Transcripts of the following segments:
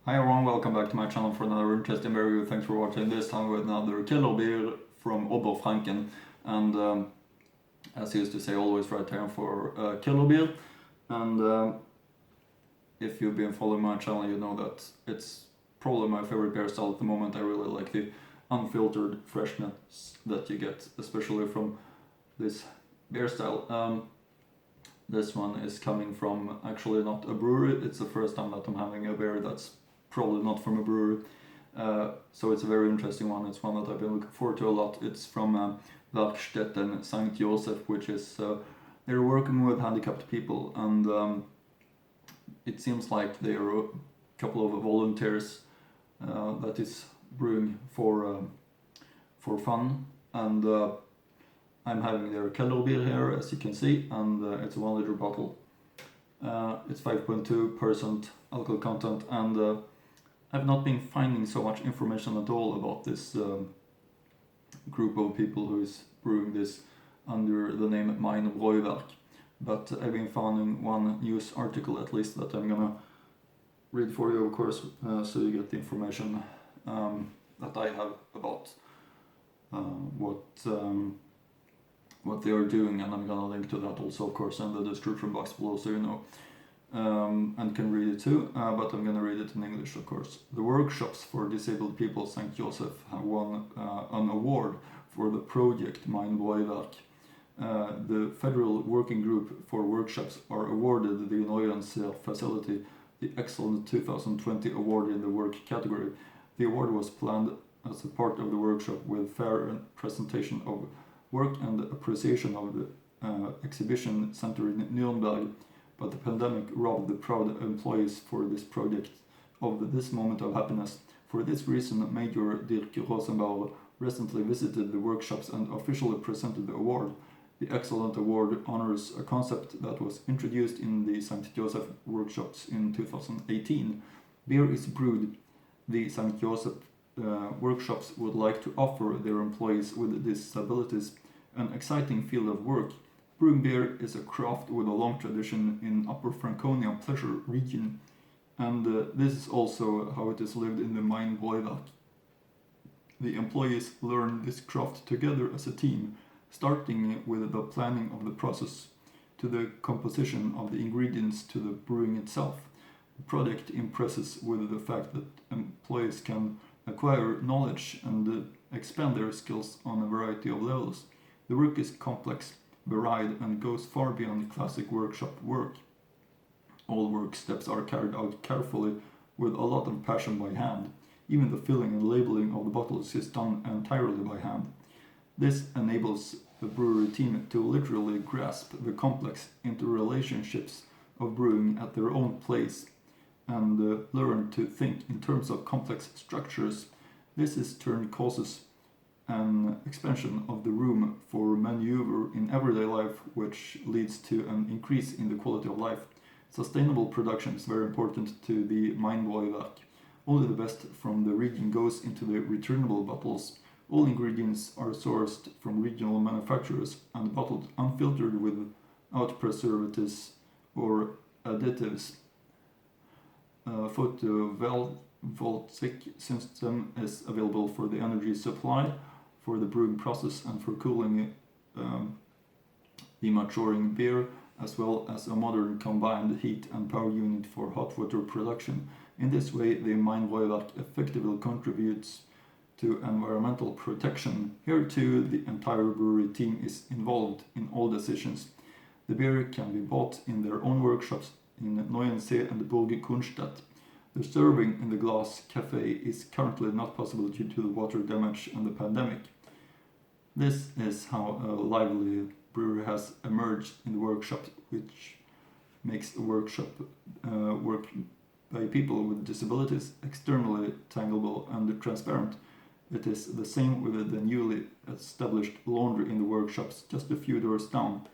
Hi everyone, welcome back to my channel for another interesting review. Thanks for watching. This time with another killer beer from Oberfranken. And as I used to say, always right here for killer beer. And if you've been following my channel, you know that it's probably my favorite beer style at the moment. I really like the unfiltered freshness that you get, especially from this beer style. This one is coming from actually not a brewery. It's the first time that I'm having a beer that's probably not from a brewery. So it's a very interesting one. It's one that I've been looking forward to a lot. It's from Werkstätten, St. Joseph, which is they're working with handicapped people, and it seems like they are a couple of volunteers that is brewing for fun. And I'm having their Keller beer here, as you can see, and it's a 1 liter bottle. It's 5.2% alcohol content, and I've not been finding so much information at all about this group of people who is brewing this under the name BräuWerk. But I've been finding one news article at least that I'm gonna read for you, of course, so you get the information that I have about what they are doing, and I'm gonna link to that also, of course, in the description box below, so you know. And can read it too, but I'm gonna read it in English, of course. The workshops for disabled people St. Joseph have won an award for the project BräuWerk. The Federal Working Group for Workshops are awarded the Neuensee facility the Excellent 2020 award in the work category. The award was planned as a part of the workshop with fair presentation of work and appreciation of the exhibition center in Nuremberg. But the pandemic robbed the proud employees for this project of this moment of happiness. For this reason, Major Dirk Rosenbauer recently visited the workshops and officially presented the award. The Excellent Award honors a concept that was introduced in the St. Joseph workshops in 2018. Beer is brewed. The St. Joseph workshops would like to offer their employees with disabilities an exciting field of work. Brewing beer is a craft with a long tradition in Upper Franconia pleasure region, and this is also how it is lived in the BräuWerk. The employees learn this craft together as a team, starting with the planning of the process to the composition of the ingredients to the brewing itself. The product impresses with the fact that employees can acquire knowledge and expand their skills on a variety of levels. The work is complex, varied, and goes far beyond classic workshop work. All work steps are carried out carefully with a lot of passion by hand. Even the filling and labeling of the bottles is done entirely by hand. This enables the brewery team to literally grasp the complex interrelationships of brewing at their own place and learn to think in terms of complex structures. This in turn causes an expansion of the room for maneuver in everyday life, which leads to an increase in the quality of life. Sustainable production is very important to the BräuWerk. Only the best from the region goes into the returnable bottles. All ingredients are sourced from regional manufacturers and bottled unfiltered without preservatives or additives. A photovoltaic system is available for the energy supply, for the brewing process, and for cooling the maturing beer, as well as a modern combined heat and power unit for hot water production. In this way, the BräuWerk effectively contributes to environmental protection. Here too, the entire brewery team is involved in all decisions. The beer can be bought in their own workshops in Neuensee and Burg-Kunstadt. The serving in the glass cafe is currently not possible due to the water damage and the pandemic. This is how a lively brewery has emerged in the workshop, which makes a workshop work by people with disabilities externally tangible and transparent. It is the same with the newly established laundry in the workshops just a few doors down.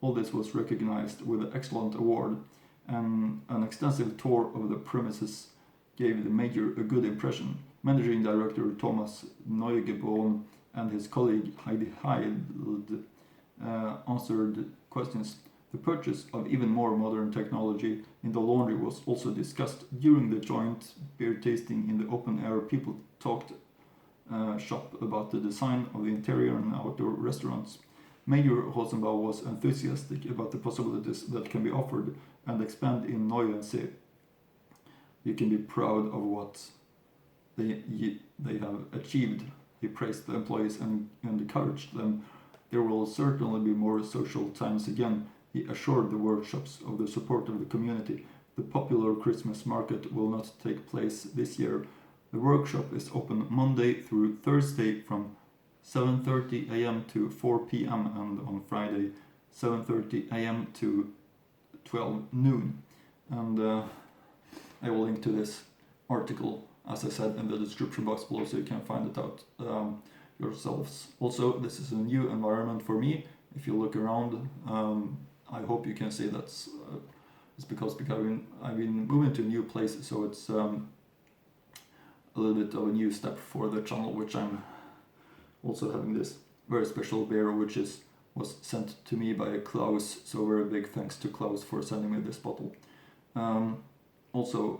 All this was recognized with an excellent award, and an extensive tour of the premises gave the major a good impression. Managing Director Thomas Neugebauer and his colleague Heidi Heide answered questions The purchase of even more modern technology in the laundry was also discussed. During the joint beer tasting in the open air, people talked shop about the design of the interior and outdoor restaurants. Mayor Rosenbaum was enthusiastic about the possibilities that can be offered and expand in Neuensee. You can be proud of what they have achieved. He praised the employees and encouraged them. There will certainly be more social times again. He assured the workshops of the support of the community. The popular Christmas market will not take place this year. The workshop is open Monday through Thursday from 7:30 a.m. to 4 p.m. and on Friday 7:30 a.m. to 12 noon. And I will link to this article, as I said, in the description box below, so you can find it out yourselves. Also, this is a new environment for me. If you look around, I hope you can see that's it's because I've been moving to a new place, so it's a little bit of a new step for the channel, which I'm also having this very special beer, which was sent to me by Klaus. So very big thanks to Klaus for sending me this bottle. Also,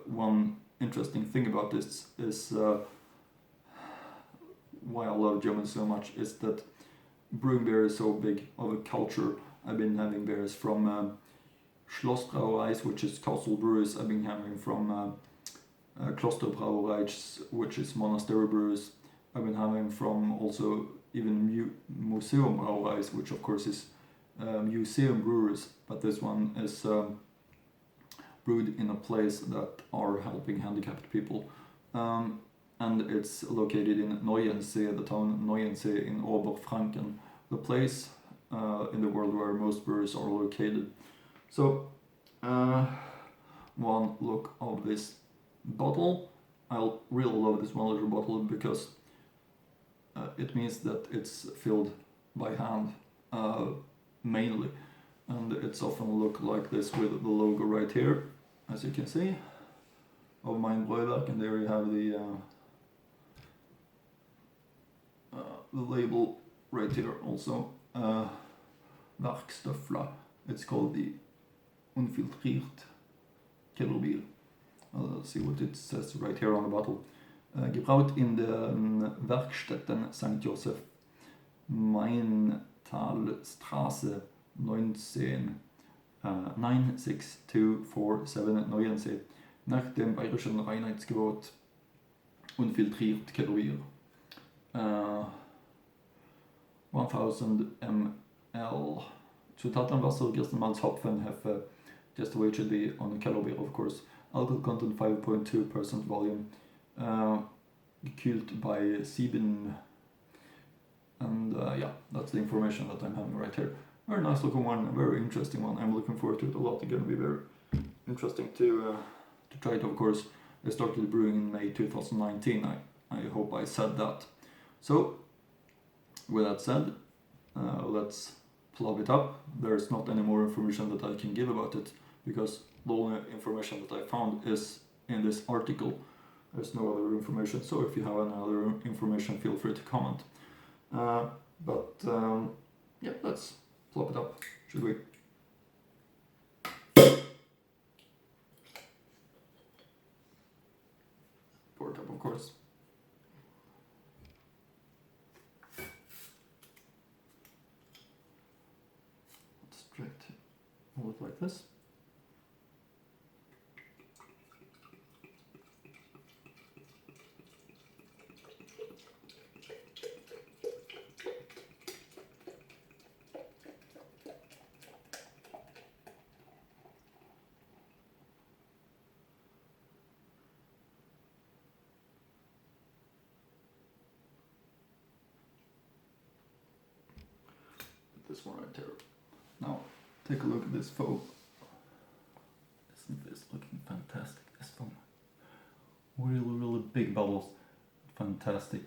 one interesting thing about this is why I love Germany so much is that brewing beer is so big of a culture. I've been having beers from Schlossbrauereis, which is castle breweries. I've been having from Klosterbrauereis, which is monastery breweries. I've been having from also even Museum Brauereis, which of course is museum breweries, but this one is brewed in a place that are helping handicapped people. And it's located in Neuensee, the town Neuensee in Oberfranken, the place in the world where most breweries are located. So, one look of this bottle. I really love this 1 liter bottle because it means that it's filled by hand mainly, and it's often look like this with the logo right here, as you can see, of BräuWerk, and there you have the label right here also. Werkstöffla. It's called the unfiltriert Kellerbier. Let's see what it says right here on the bottle. Gebraut in den Werkstätten St. Joseph, Maintalstraße 19, 96247 Neuensee, nach dem bayerischen Reinheitsgebot unfiltriert Kellerbier. 1000 ml. Zutaten Wasser, Gerstenmalz, Hopfen, Hefe, just the way it should be on Kellerbier, of course. Alcohol content 5.2% volume. Gekühlt by 7. And yeah, that's the information that I'm having right here. Very nice looking one, a very interesting one. I'm looking forward to it a lot. It's going to be very interesting to try it, of course. I started brewing in May 2019. I hope I said that. So, with that said, let's plug it up. There's not any more information that I can give about it, because the only information that I found is in this article. There's no other information, so if you have any other information, feel free to comment. Yeah, let's plop it up, should we? Pour it up, of course. Let's try to hold it like this. This one right there. Now, take a look at this foam. Isn't this looking fantastic? This foam. Really big bubbles. Fantastic.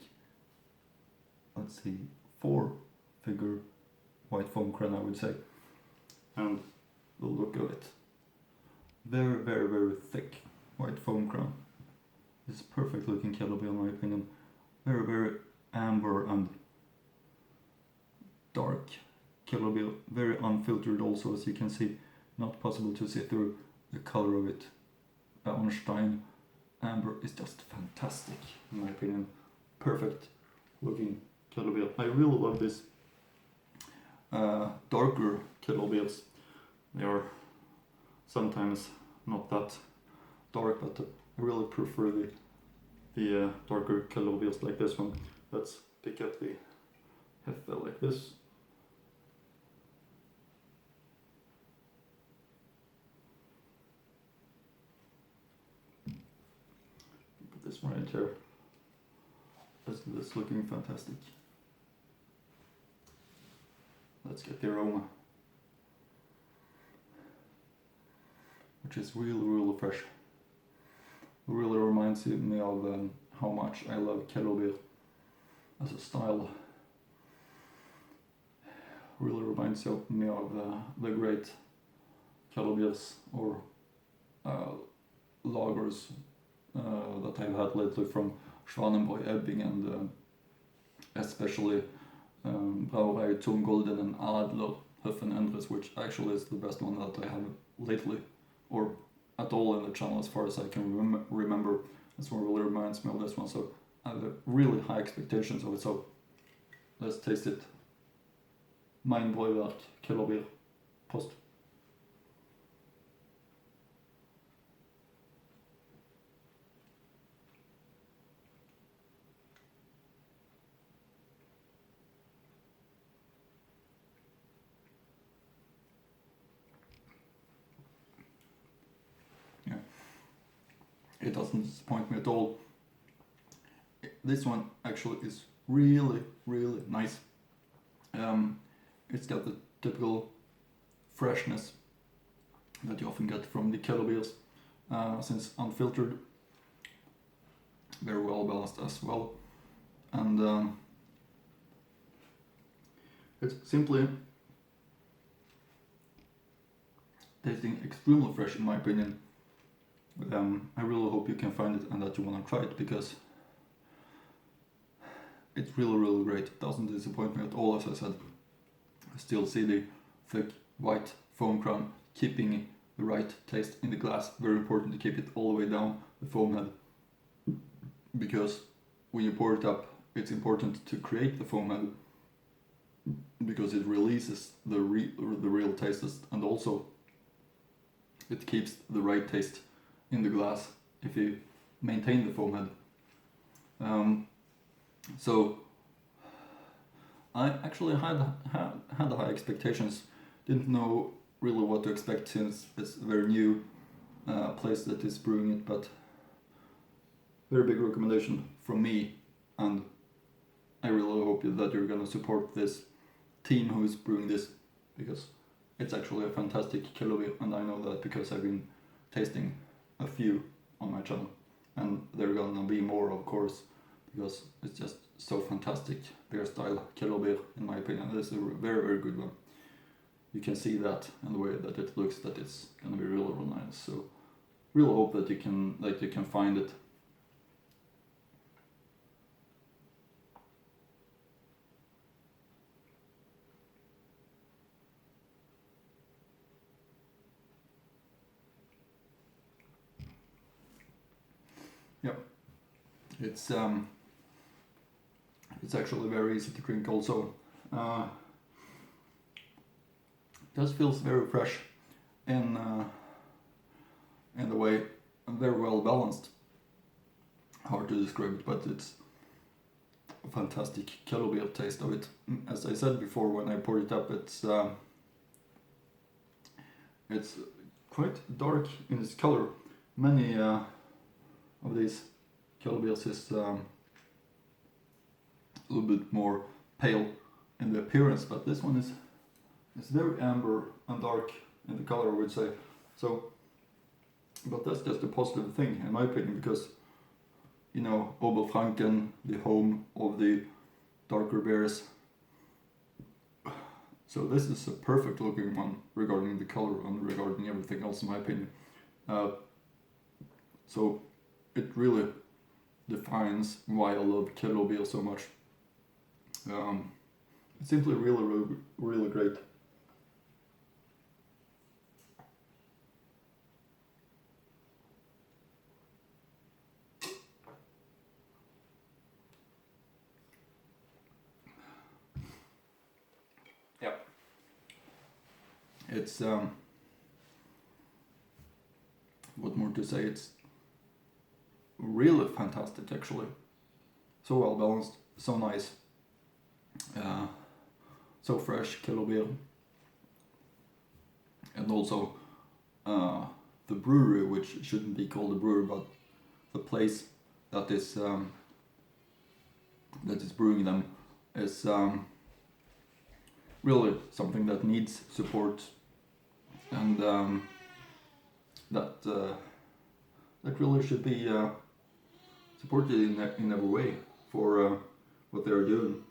Let's see, 4-figure white foam crown, I would say. And the look of it. Very thick white foam crown. It's perfect looking Kellerbier in my opinion. Very amber and dark. Killer Beer, very unfiltered also, as you can see, not possible to see through the color of it. Bernstein Amber is just fantastic, in my opinion. Perfect looking Killer Beer. I really love this darker Killer Beers. They are sometimes not that dark, but I really prefer the darker Killer Beers like this one. Let's pick up the Heffe like this. Put this one right here. This looking fantastic. Let's get the aroma, which is really fresh. Really reminds me of how much I love Kellerbier as a style. Really reminds me of the great Kellerbiers or lagers that I've had lately from Schwanenbräu, Ebbing, and especially BräuWerk, Turm Golden and Adler, Höfen Endres, which actually is the best one that I have lately, or at all in the channel as far as I can remember. This one really reminds me of this one, so I have really high expectations of it, so let's taste it. Mein BräuWerk, Kellerbier, Prost. It doesn't disappoint me at all. This one actually is really nice. It's got the typical freshness that you often get from the Keller beers, since unfiltered, very well balanced as well, and it's simply tasting extremely fresh in my opinion. I really hope you can find it and that you want to try it, because it's really great. It doesn't disappoint me at all, as I said. I still see the thick white foam crown keeping the right taste in the glass. Very important to keep it all the way down the foam head, because when you pour it up, it's important to create the foam head, because it releases the real tastes, and also it keeps the right taste in the glass if you maintain the foam head. So I actually had high expectations. Didn't know really what to expect, since it's a very new place that is brewing it, but very big recommendation from me, and I really hope that you're gonna support this team who is brewing this, because it's actually a fantastic kilo beer, and I know that because I've been tasting a few on my channel, and there are gonna be more, of course, because it's just so fantastic beer style kilo beer in my opinion. This is a very good one. You can see that in the way that it looks, that it's gonna be really nice. So really hope that you can find it. Yep, it's actually very easy to drink also. Just feels very fresh in the way, and very well balanced. Hard to describe it, but it's a fantastic kilo beer taste of it. As I said before, when I poured it up, it's quite dark in its color. Many of these kilo beers is a little bit more pale in the appearance, but this one is very amber and dark in the color, I would say. So, but that's just a positive thing in my opinion, because you know, Oberfranken, the home of the darker beers. So this is a perfect looking one regarding the color and regarding everything else in my opinion. So it really defines why I love Kilo beer so much. It's simply really, really, really great. Yep. It's what more to say? It's really fantastic, actually. So well balanced, so nice, so fresh, Kilo beer, and also the brewery, which shouldn't be called a brewery, but the place that is brewing them is really something that needs support, and that really should be supported in every way for what they are doing.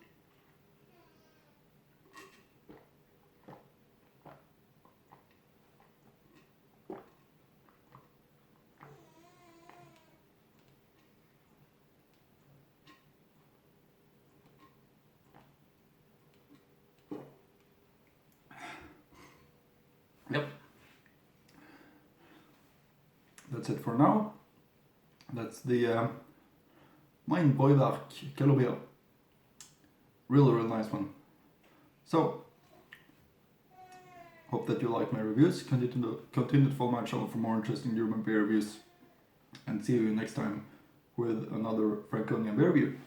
Yep. That's it for now. That's the mine BräuWerk Kilo beer. Really, really nice one. So, hope that you like my reviews. Continue to follow my channel for more interesting German beer reviews. And see you next time with another Franconian beer review.